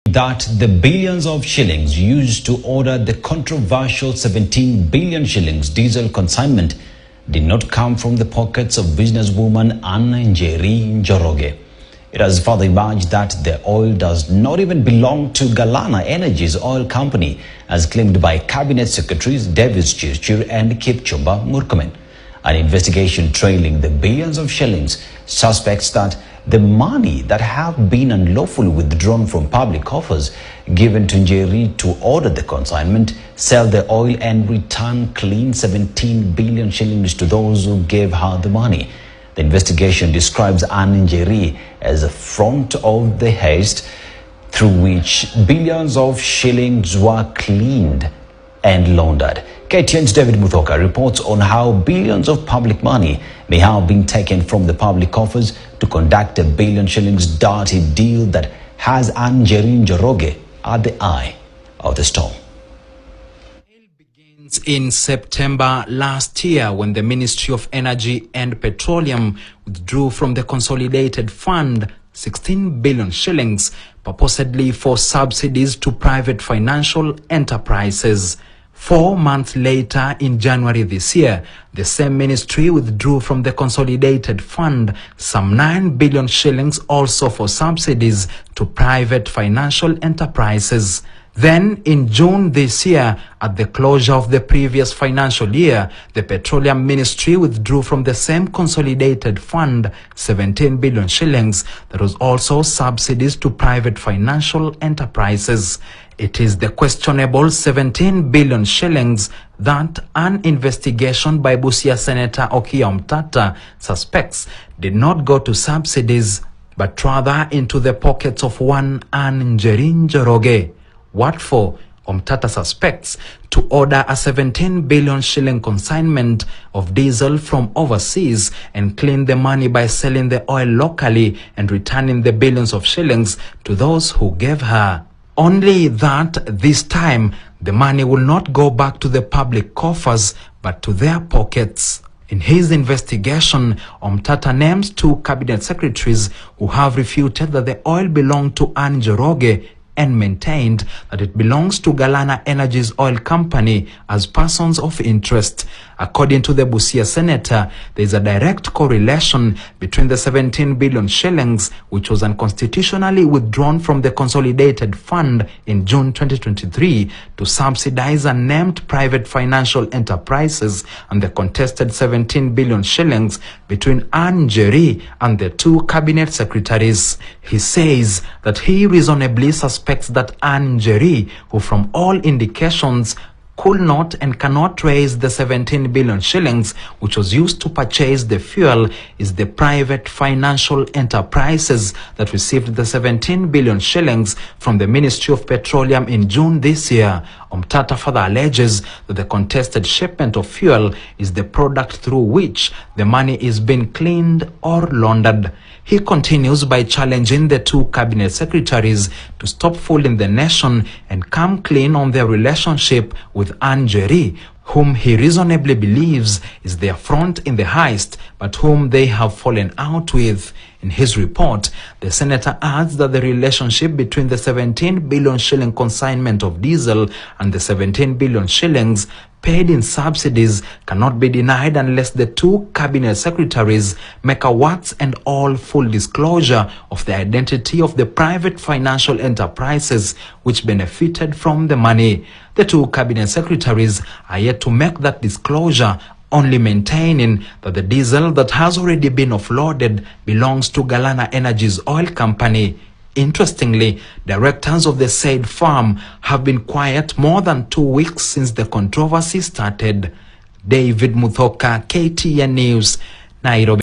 that the billions of shillings used to order the controversial 17 billion shillings diesel consignment did not come from the pockets of businesswoman Ann Njeri Njoroge. It has further emerged that the oil does not even belong to Galana Energy's oil company, as claimed by Cabinet Secretaries Davis Chirchir and Kipchumba Murkomen. An investigation trailing the billions of shillings suspects that the money that have been unlawfully withdrawn from public coffers given to Njeri to order the consignment, sell the oil and return clean 17 billion shillings to those who gave her the money. The investigation describes Ann Njeri as a front of the heist through which billions of shillings were cleaned and laundered. KTN's David Muthoka reports on how billions of public money may have been taken from the public coffers to conduct a billion shillings dirty deal that has Ann Njeri Njoroge at the eye of the storm. In September last year, when the Ministry of Energy and Petroleum withdrew from the consolidated fund 16 billion shillings purportedly for subsidies to private financial enterprises. 4 months later, in January this year, the same ministry withdrew from the consolidated fund some 9 billion shillings also for subsidies to private financial enterprises. Then, in June this year, at the closure of the previous financial year, the Petroleum Ministry withdrew from the same consolidated fund 17 billion shillings that was also subsidies to private financial enterprises. It is the questionable 17 billion shillings that an investigation by Busia Senator Okiya Omtata suspects did not go to subsidies, but rather into the pockets of one Ann Njeri Njoroge. What for? Omtata suspects to order a 17 billion shilling consignment of diesel from overseas and clean the money by selling the oil locally and returning the billions of shillings to those who gave her. Only that this time the money will not go back to the public coffers but to their pockets. In his investigation, Omtata names 2 cabinet secretaries who have refuted that the oil belonged to Ann Njoroge and maintained that it belongs to Galana Energy's oil company as persons of interest. According to the Busia Senator, there is a direct correlation between the 17 billion shillings, which was unconstitutionally withdrawn from the consolidated fund in June 2023 to subsidize unnamed private financial enterprises, and the contested 17 billion shillings between Ann Njeri and the 2 cabinet secretaries. He says that he reasonably suspects that Ann Njeri, who from all indications could not and cannot raise the 17 billion shillings which was used to purchase the fuel, is the private financial enterprises that received the 17 billion shillings from the Ministry of Petroleum in June this year. Omtata further alleges that the contested shipment of fuel is the product through which the money is being cleaned or laundered. He continues by challenging the 2 cabinet secretaries to stop fooling the nation and come clean on their relationship with Ann Njeri, whom he reasonably believes is their front in the heist, but whom they have fallen out with. In his report, the senator adds that the relationship between the 17 billion shilling consignment of diesel and the 17 billion shillings paid in subsidies cannot be denied unless the 2 cabinet secretaries make a once and all full disclosure of the identity of the private financial enterprises which benefited from the money. The 2 cabinet secretaries are yet to make that disclosure, only maintaining that the diesel that has already been offloaded belongs to Galana Energy's oil company. Interestingly, directors of the said firm have been quiet more than 2 weeks since the controversy started. David Muthoka, KTN News, Nairobi.